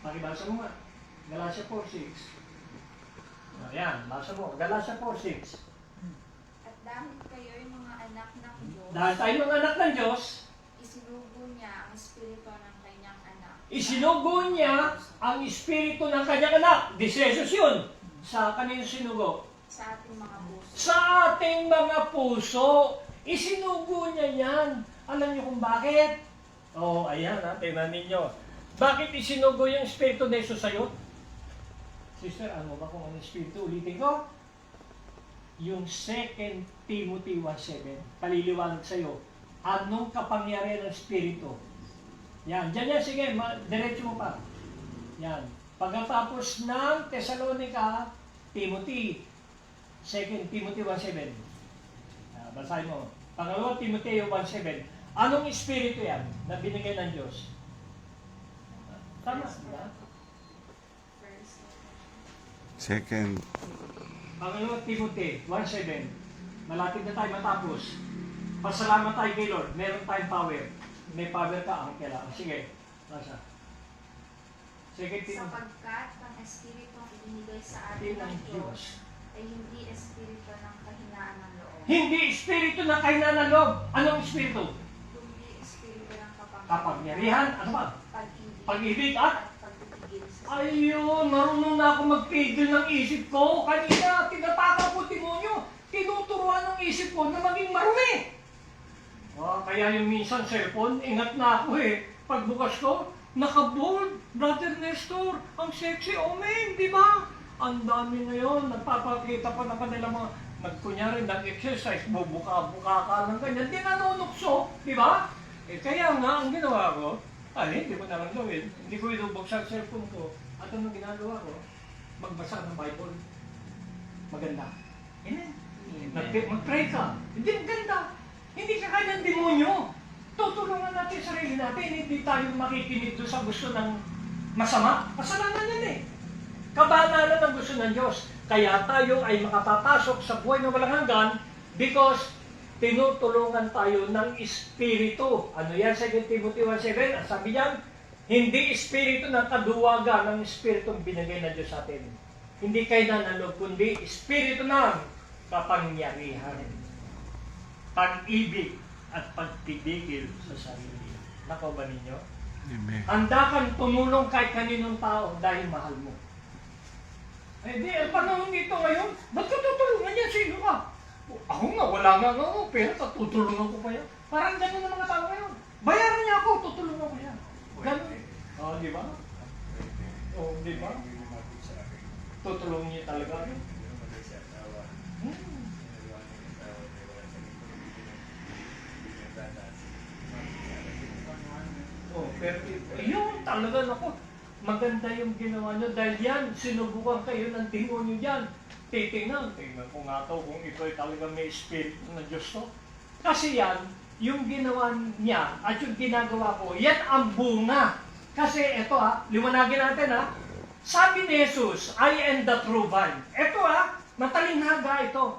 Pakibasa mo nga. Galatia 4:6. Ayan, basa mo. Galatia 4:6. At dahil kayo'y mga anak ng Diyos, Dahil tayo mga anak ng Diyos, isinugo niya ang espiritu ng kanyang anak. isinugo niya ang espiritu ng kanyang anak. Di si Jesus yun. Sa kanino sinugo? Sa ating mga puso. Sa ating mga puso. Isinugo niya yan. Alam niyo kung bakit? Ayan ha, tingnan ninyo. Bakit isinugo yung espiritu na Jesus sa'yo? Sister, ano ba kung ano espiritu? Ulitin ko. Yung 2 Timothy 1:7, paliliwanag sa'yo. Anong kapangyarihan ng espiritu? Yan, dyan yan, sige, diretso mo pa. Yan. Pagkatapos ng Thessalonica, Timothy, 2 Timothy 1:7. Basahin mo. Pangalawa, Timothy 1:7. Anong espiritu yan na binigay ng Diyos? Tama, diba? Second. Pangalawa, Timothy 1:7. Malapit na tayo matapos. Pasalamat tayo kay Lord. Meron tayong power. May power ka, ang kailangan. Sige, basa. Sige, Sapagkat ang espiritu ang ibinigay sa atin ng Diyos ay hindi espiritu ng kahinaan ng loob. Hindi espiritu ng kahinaan ng loob. Anong espiritu? Kundi espiritu ng Kapangyarihan. Ano ba? pag-ibig, Pag-ibig at? pagpipigil sa Ayun, marunong na ako magpigil ng isip ko. Kanina, tinataka ko demonyo. Tinuturuan ng isip ko na maging marumi. Kaya yung minsan cellphone, ingat na ako eh. Pagbukas ko, naka-bold, Brother Nestor, ang sexy, men, di ba? Ang dami ngayon, nagpapakita pa na kanila mga, kunyari, nag-exercise, bubuka-buka ka lang ganyan, di nanunukso, di ba? Kaya nga, ang ginawa ko, hindi ko na lang gawin. Hindi ko inubuksan sa cellphone ko. At anong ginagawa ko? Magbasa ng Bible. Maganda. Amen. Mag-pray ka. Hindi maganda. Hindi ka kaya ng demonyo. Tutulungan natin sarili natin. Hindi tayo makikinig doon sa gusto ng masama. Kasalanan yan eh. Kabanalan ang gusto ng Diyos. Kaya tayo ay makapapasok sa buhay na walang hanggan because tinutulungan tayo ng Espiritu. Ano yan? 2 Timothy 1:7. Ang sabi yan, hindi Espiritu ng kaduwagan ng Espiritu binigay ng Diyos sa atin. Hindi kainan ng loob, kundi Espiritu ng kapangyarihan. Pag-ibig at pagpipigil sa sarili. Nako ba ninyo? Amen. Handa kang tumulong kahit kaninong tao dahil mahal mo. Ang panahon dito ngayon, ba't ka tutulungan yan? Sino ka? Ako nga, wala nga ako, pero tutulungan ko pa yan. Parang gano'n ang mga tao ngayon. Bayaran niya ako, tutulungan ko yan. Gano'n. Di ba? Di ba? Tutulungan niya talaga. Pero yun talaga, ako, maganda yung ginawa nyo dahil yan, sinubukan kayo ng demonyo dyan. Tingnan ko nga to kung ito ay talaga may espiritu ng Diyos to. Kasi yan, yung ginawa niya at yung ginagawa ko, yan ang bunga. Kasi ito liwanagin natin sabi ni Jesus, I am the true vine. Ito matalinaga ito.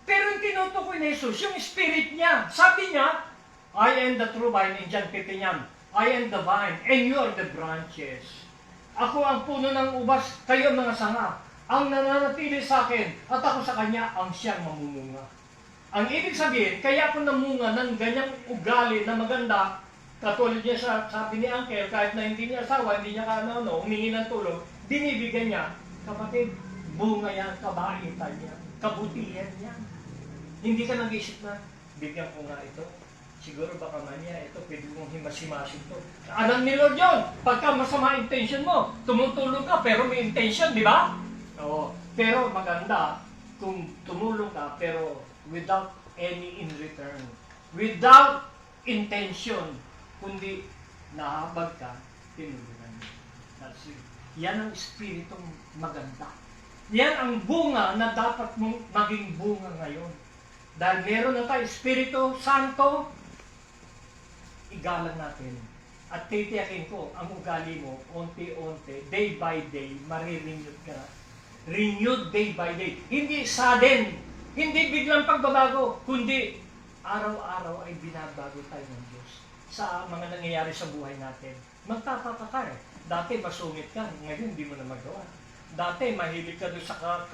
Pero yung tinutukoy ni Jesus, yung spirit niya, sabi niya, I am the true vine, in John 15 yan. I am the vine, and you are the branches. Ako ang puno ng ubas, kayo ang mga sanga. Ang nananatili sa akin, at ako sa kanya, ang siyang mamumunga. Ang ibig sabihin, kaya ako namunga ng ganyang ugali na maganda, katulad niya sabi ni Uncle, kahit na hindi niya asawa, hindi niya humingi ng tulong, binibigyan niya, kapatid, bunga yan, kabaitan niya, kabutihan niya. Hindi ka nag-isip na, bigyan ko nga ito. Siguro baka manya, ito pwede mong himas-himasin to. Alam ni Lord yun, pagka masama intention mo, tumutulong ka pero may intention, di ba? Oo. Pero maganda kung tumulong ka pero without any in return. Without intention, kundi nahabag ka, tinulungan mo. That's it. Yan ang espiritong maganda. Yan ang bunga na dapat mong maging bunga ngayon. Dahil meron na tayo Espiritu Santo, igalang natin. At titiyakin ko, ang ugali mo, unti-unti, day by day, marirenew ka. Renewed day by day. Hindi sudden, hindi biglang pagbabago, kundi araw-araw ay binabago tayo ng Diyos sa mga nangyayari sa buhay natin. Magtataka ka Dati masungit ka, ngayon hindi mo na magawa. Dati mahilig ka doon sa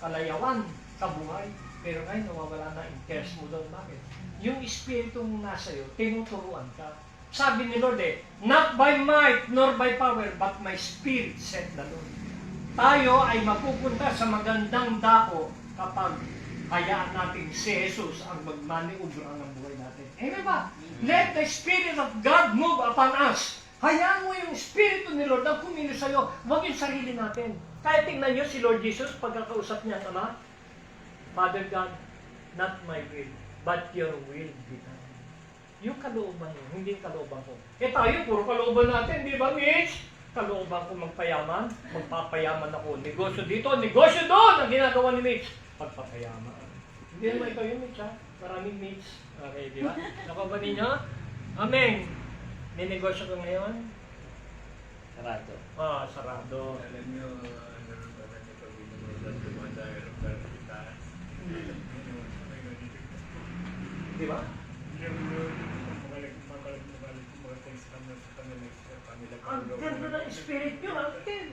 kalayawan sa buhay. Pero ngayon nawawala na interest mo doon. Bakit? Yung Espiritong nasa iyo, tinuturuan ka. Sabi ni Lord not by might nor by power, but my Spirit said the Lord. Tayo ay mapupunta sa magandang dako kapag hayaan natin si Jesus ang magmaniubra ng buhay natin. Amen ba? Let the Spirit of God move upon us. Hayaan mo yung Espiritu ni Lord ang kumilos sa'yo. Huwag yung sarili natin. Kaya tingnan nyo si Lord Jesus pagkakausap niya ang Ama. Father God, not my will, but your will be done. Yung kalooban mo, hindi yung kalooban ko. Tayo, puro kalooban natin, di ba, Mitch? Kalooban ko magpayaman, magpapayaman ako. Negosyo dito, negosyo doon! Ang ginagawa ni Mitch, pagpapayaman. Hindi naman ikaw yung Mitch, ha? Maraming Mitch. Okay, di ba? Nakuha ba ninyo? Amen. May negosyo ka ngayon? Sarado. Sarado. Alam nyo, naroon ba na niyo pag binubusan dumadahil ang pera itaas? Di ba? Ang ganda ng spirit nyo, Uncle.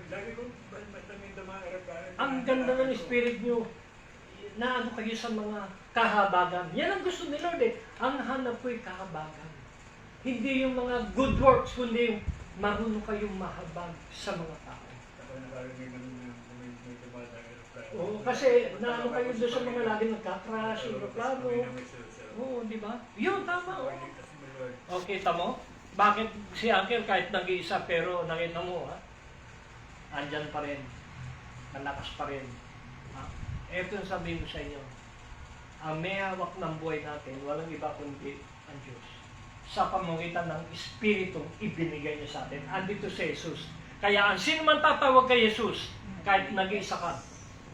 Lagi ko, basta may dumaharap ka. Ang ganda ng spirit nyo. Na ano kayo sa mga kahabagan. Yan ang gusto ni Lord Ang hanap ko'y kahabagan. Hindi yung mga good works, kundi yung marunong kayong mahabag sa mga tao. Ako nakarinig may dumadahil ang pera. Oo, kasi naano kayo doon sa mga lagi nagka-crash, aeroplano. Oo, di ba? Yun, tama. Okay, tamo? Bakit si Uncle kahit nag-iisa pero nakita mo, andyan pa rin. Malakas pa rin. Ito yung sabihin ko sa inyo. Ang may hawak ng buhay natin, walang iba kundi ang Diyos. Sa pamamagitan ng Espiritong ibinigay niya sa atin. Andito si Jesus. Kaya ang sino man tatawag kay Jesus, kahit nag-iisa ka,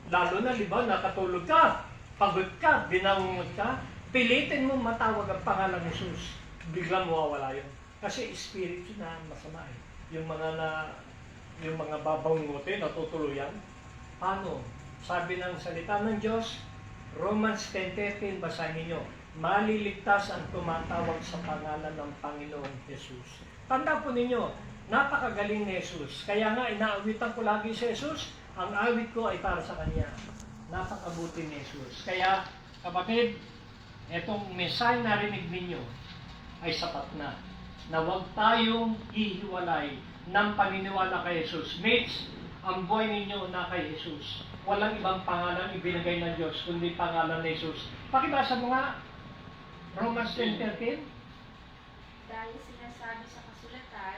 lalo na, di ba, nakatulog ka, pagod ka, binangungot ka, pilitin mo matawag ang pangalan ni Jesus. Biglang mawawala yun. Kasi Espiritu na masama Yung mga babangutin, natutuluyan. Paano? Sabi ng salita ng Diyos, Romans 10:13, basahin ninyo, maliligtas ang tumatawag sa pangalan ng Panginoon Jesus. Tanda po ninyo, napakagaling ni Jesus. Kaya nga, inaawitan ko lagi si Jesus. Ang awit ko ay para sa Kanya. Napakabuti ni Jesus. Kaya, kapatid, etong mensahe na rinig ninyo ay sapat na. Na huwag tayong hihiwalay ng paniniwala kay Jesus. Mates, ang buhay ninyo na kay Jesus. Walang ibang pangalan ibinigay ng Diyos, kundi pangalan ni Jesus. Pakibasa mo nga, Romans 10:13. Dahil sinasabi sa kasulatan,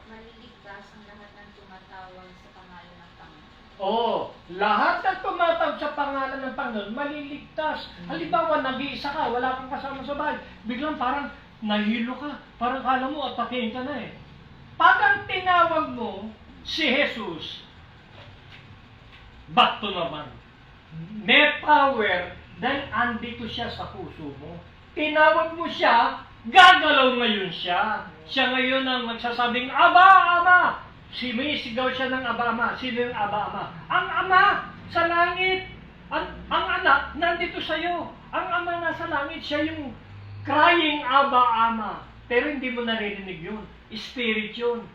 maliligtas ang lahat ng tumatawag sa pangalan ng Panginoon. Lahat ng tumatawag sa pangalan ng Panginoon, maliligtas. Halimbawa, nag-iisa ka, wala kang kasama sa bahay. Biglang parang nahilo ka. Parang kala mo, atakin ka na Pag ang tinawag mo si Jesus, bato naman. May power dahil andito siya sa puso mo. Tinawag mo siya, gagalaw ngayon siya. Siya ngayon ang magsasabing, Aba, Ama! Sumisigaw siya ng Aba, Ama. Sino yung Aba, Ama? Ang Ama sa langit. Ang anak nandito sa'yo. Ang Ama nasa langit, siya yung crying Aba, Ama. Pero hindi mo naririnig yun. Spirit yun.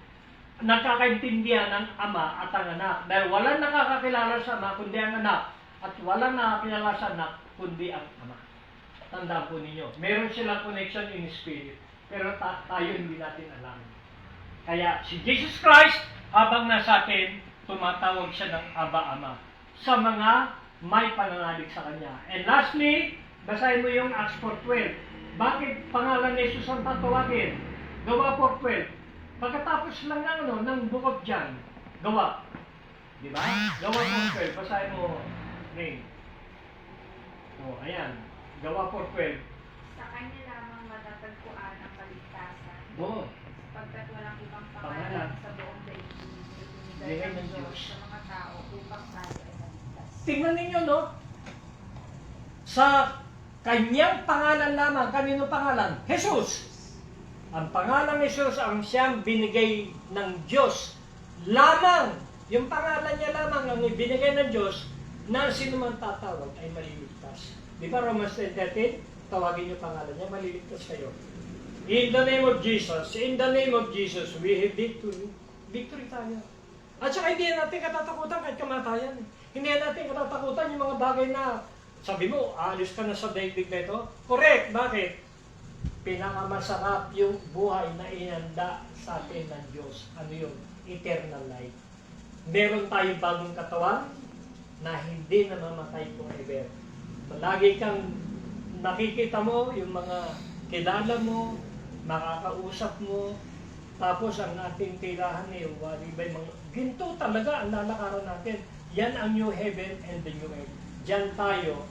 Nakakaintindihan ng Ama at ang anak. Dahil walang nakakakilala sa Ama kundi ang anak. At walang nakakilala sa anak kundi ang Ama. Tandaan po ninyo. Meron silang connection in spirit. Pero tayo hindi natin alam. Kaya si Jesus Christ, habang nasa atin, tumatawag siya ng Aba, Ama. Sa mga may pananalig sa Kanya. And lastly, basahin mo yung Acts 4:12. Bakit pangalan ni Jesus ang tatawagin? Gawa 4:12. Pagkatapos lang ng Book of John, gawa. Di ba? Gawa 4:12. Basahin mo, Ray. Ayan. Gawa 4:12. Sa Kanya lamang matatagpuan ang kaligtasan. Sapagkat walang ibang Pangalan. pangalan sa buong daigdig na ibinigay ng Diyos sa mga tao upang tayo ay maligtas. Tingnan ninyo, no? Sa Kanyang pangalan lamang, kanino pangalan? Jesus! Ang pangalan ni Jesus ang siyang binigay ng Diyos lamang. Yung pangalan niya lamang ang ibinigay ng Diyos na sino man tatawag ay maliligtas. Di ba Romans 10:13? Tawagin niyo pangalan niya, maliligtas kayo. In the name of Jesus, we have victory. Victory tayo. At saka hindi natin katatakutan kahit kamatayan. Hindi natin katatakutan yung mga bagay na, sabi mo, aalis ka na sa daigdig na ito. Correct. Bakit? Pinakamasarap yung buhay na inanda sa atin ng Diyos. Ano yun? Eternal life. Meron tayong bagong katawan na hindi namamatay forever. Lagi kang nakikita mo yung mga kilala mo, makakausap mo, tapos ang ating tirahan ay walibay mga ginto talaga ang lalakaran natin. Yan ang new heaven and the new earth. Diyan tayo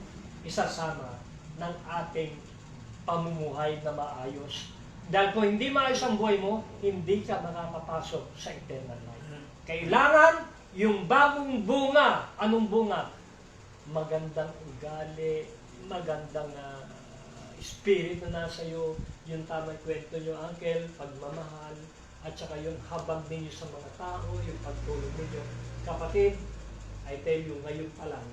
isasama ng ating pamumuhay na maayos. Dahil kung hindi maayos ang buhay mo, hindi ka makakapasok sa eternal life. Kailangan yung bagong bunga. Anong bunga? Magandang ugali, magandang spirit na nasa iyo, yung tamang kwento nyo, uncle, pagmamahal, at saka yung habag ninyo sa mga tao, yung pagtulong ninyo. Kapatid, I tell you, ngayon pa lang,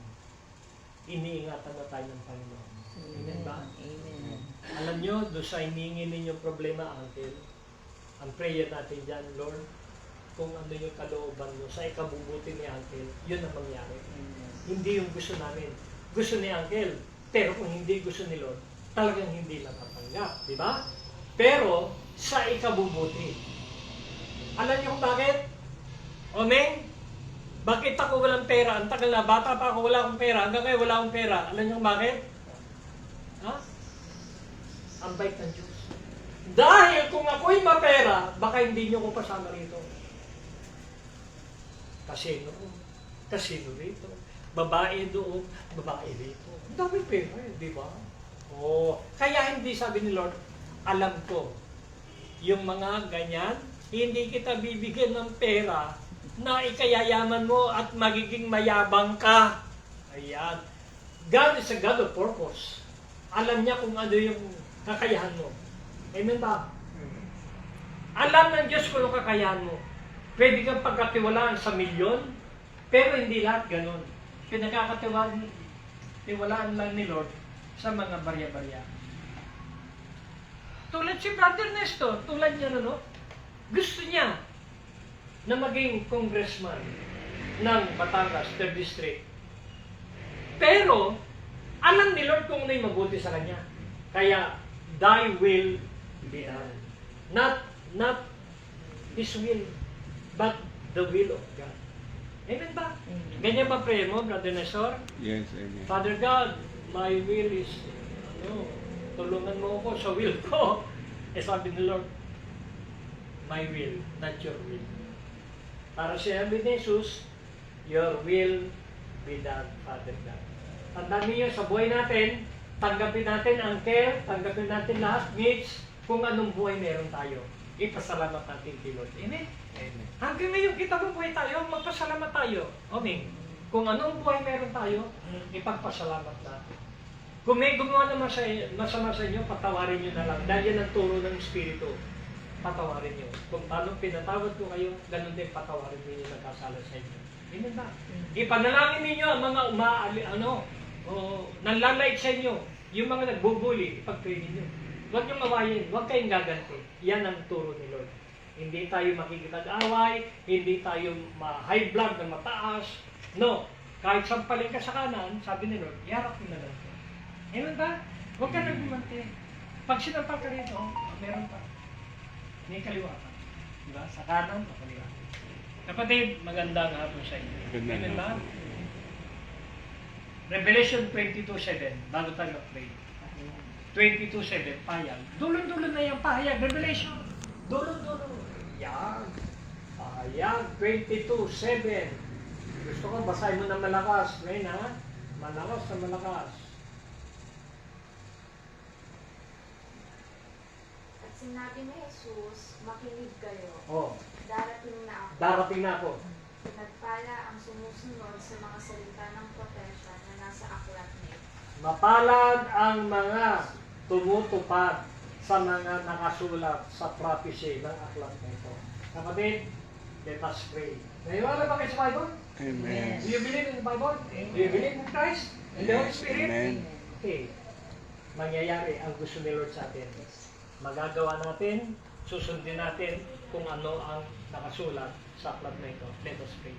iniingatan na tayo ng Panginoon. Amen ba? Amen. Alam nyo, doon sa hinihingi ninyong problema, uncle, ang prayer natin dyan, Lord, kung ano yung kalooban mo, sa ikabubuti ni uncle, yun ang mangyari. Hindi yung gusto namin. Gusto ni uncle, pero kung hindi gusto ni Lord, talagang hindi natatanggap. Di ba? Pero, sa ikabubuti. Alam niyo kung bakit? Amen? Bakit ako walang pera? Ang tagal na, bata pa ako, wala akong pera. Hanggang ngayon, wala akong pera. Alam niyo kung bakit? Ha? Ang bait ng Diyos. Dahil kung ako'y mapera, baka hindi niyo ko pasama rito. Kasino rito. Babae doon, babae rito. Ang dami pera eh, di ba? Oh, kaya hindi sabi ni Lord, alam ko, yung mga ganyan, hindi kita bibigyan ng pera na ikayayaman mo at magiging mayabang ka. Ayan. God is a God of purpose. Alam niya kung ano yung kakayahan mo. Amen ba? Alam ng Diyos kung ano kakayahan mo. Pwede kang pagkatiwalaan sa milyon, pero hindi lahat ganun. Pinagkakatiwalaan lang ni Lord sa mga barya-barya. Tulad si Brother Nestor, tulad niya no? Gusto niya na maging congressman ng Batangas, 3rd District. Pero, alam ni Lord kung ano yung mabuti sa kanya. Kaya, thy will be done. Not His will, but the will of God. Amen ba? Ganyan ba prayer mo, Brother Nestor? Yes, amen. Father God, my will is, tulungan mo ako sa will ko. Sabi ni Lord, my will, not your will. Para sinabi ni Jesus, your will be done, Father God. Tandaan niyo sa buhay natin, tanggapin natin ang care, tanggapin natin lahat needs, kung anong buhay meron tayo. Ipasalamat natin kay Lord. Amen? Amen. Hanggang ngayon kita mo buhay tayo, magpasalamat tayo. Amen. Kung anong buhay meron tayo, ipagpasalamat natin. Kung may gumawa na masama sa inyo, patawarin nyo na lang. Dahil yan ang turo ng Espiritu. Patawarin nyo. Kung paano pinatawad ko kayo, ganun din patawarin nyo yung nagkasala sa inyo. Amen ba? Ipanalangin ninyo ang mga nanlalait sa inyo. Yung mga nagbubuli, ipag-pray ninyo. Huwag nyo mawayin, huwag kayong gaganti. Yan ang turo ni Lord. Hindi tayo makikipag-away, hindi tayo ma-high blood na mataas. No. Kahit sampalin ka sa kanan, sabi ni Lord, iharap mo na lang. Amen ba? Huwag ka nang gumanti. Pag sinampal ka rito, meron pa. May kaliwa ka. Diba? Sa kanan o kaliwa. Kapatid, magandang hapon sa inyo. Amen ba? Revelation 22:7, bago tayo mag-pray. 22:7, pahayag. Dulon-dulon na yung pahayag. Revelation. Dulon-dulon. Yan. Pahayag 22:7. Gusto ko, basahin mo na malakas. Ngayon ha? Malakas na malakas. At sinabi ni Jesus, makinig kayo. Oh, Darating na ako. darating na ako. Nagpala ang sumusunod sa mga salita ng propesya na nasa aklat nito. Mapalad ang mga tumutupad sa mga nakasulat sa prophecy ng aklat na ito. Kapatid, let us pray. Naniwala ba kayo sa Bible? Amen. Do you believe in the Bible? Do you believe in Christ? In the Holy Spirit? Amen. Okay. Mangyayari ang gusto ni Lord sa atin. magagawa natin, susundin natin kung ano ang nakasulat sa aklat na ito. Let us pray.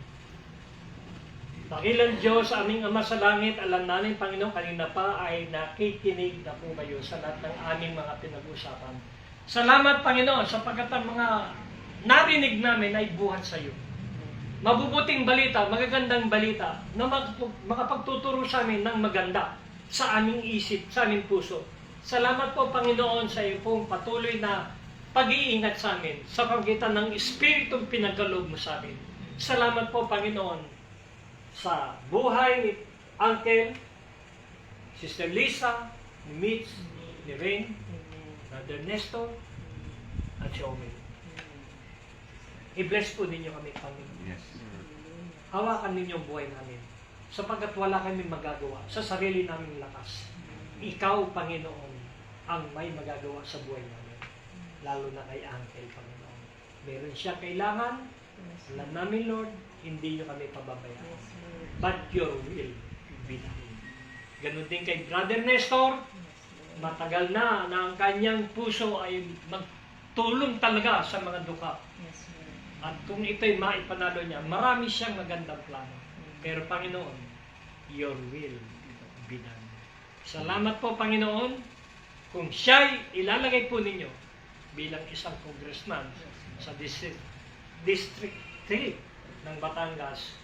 Dakilang Diyos, aming Ama sa langit, alam namin, Panginoon, kanina pa ay nakikinig na po kayo sa lahat ng aming mga pinag-usapan. Salamat, Panginoon, sapagkat ang mga narinig namin ay buhat sa iyo. Mabubuting balita, magagandang balita na makapagtuturo sa amin ng maganda sa aming isip, sa aming puso. Salamat po, Panginoon, sa iyo pong patuloy na pag-iingat sa amin sa pagitan ng Espiritong pinagkaloob mo sa amin. Salamat po, Panginoon, sa buhay ni Uncle, Sister Lisa, ni Mitch, ni Rain, Brother Nestor, at si Omen. I-bless po ninyo kami, Panginoon. Yes. Hawakan ninyo ang buhay namin sapagkat wala kami magagawa sa sarili naming lakas. Ikaw, Panginoon, ang may magagawa sa buhay namin. Lalo na kay Uncle, Panginoon. Meron siya kailangan. Alam namin, Lord, hindi niyo kami pababayaan. But your will be done. Ganon din kay Brother Nestor. Matagal na ang kanyang puso ay magtulong talaga sa mga duka. At kung ito'y maipanalo niya, marami siyang magandang plano. Pero Panginoon, your will be done. Salamat po, Panginoon, kung siya'y ilalagay po ninyo bilang isang congressman sa District 3 ng Batangas,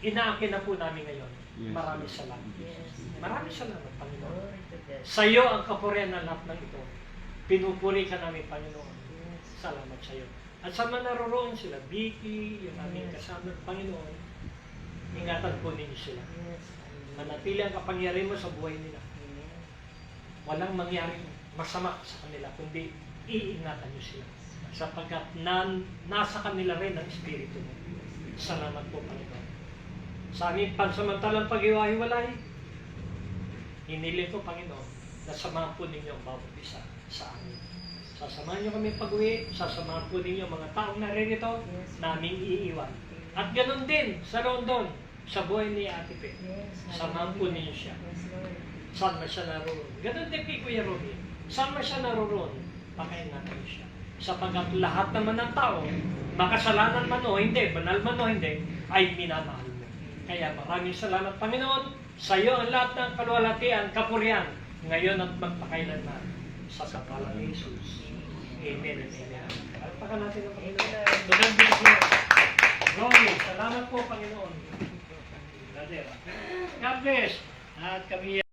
inaakin na po namin ngayon. Maraming salamat. Maraming salamat, Panginoon. Sa iyo ang kapurihan ng lahat ng ito. Pinupuri ka namin, Panginoon. Salamat sa iyo. At sa mga naroroon sila, Vicky, yung aming kasama, Panginoon, ingatan po ninyo sila. Manatili ang kapangyarihan mo sa buhay nila. Walang mangyaring masama sa kanila, kundi iingatan nyo sila. Sapagkat nasa kanila rin ang Espiritu mo. Salamat po, Panginoon. Sa aming pansamantalang pag-iwahiwalay, hiniling ko, Panginoon, na samahan po ninyo ang bawat isa sa amin. Sasamahan niyo kami pag-uwi, sasamahan po ninyo mga taong naririto, naming iiwan. At ganoon din sa Rondon, sa buhay ni Ate Pe. Samahan po ninyo siya. Saan man siya naroon. Ganoon din kay Kuya Romy. Saan man siya naroon, pakaingatan niyo siya. Sapagkat lahat naman ng tao, makasalanan man o hindi, banal man o hindi, ay minamahal mo. Kaya maraming salamat, Panginoon. Sa iyo ang lahat ng kaluwalhatian, kapurihan, ngayon at magpakailanman. Sa kapalang ni Jesus. Amen and amen. Alpakan natin ang Panginoon. Tugan din siya. Romy, salamat po, Panginoon. God bless. At kami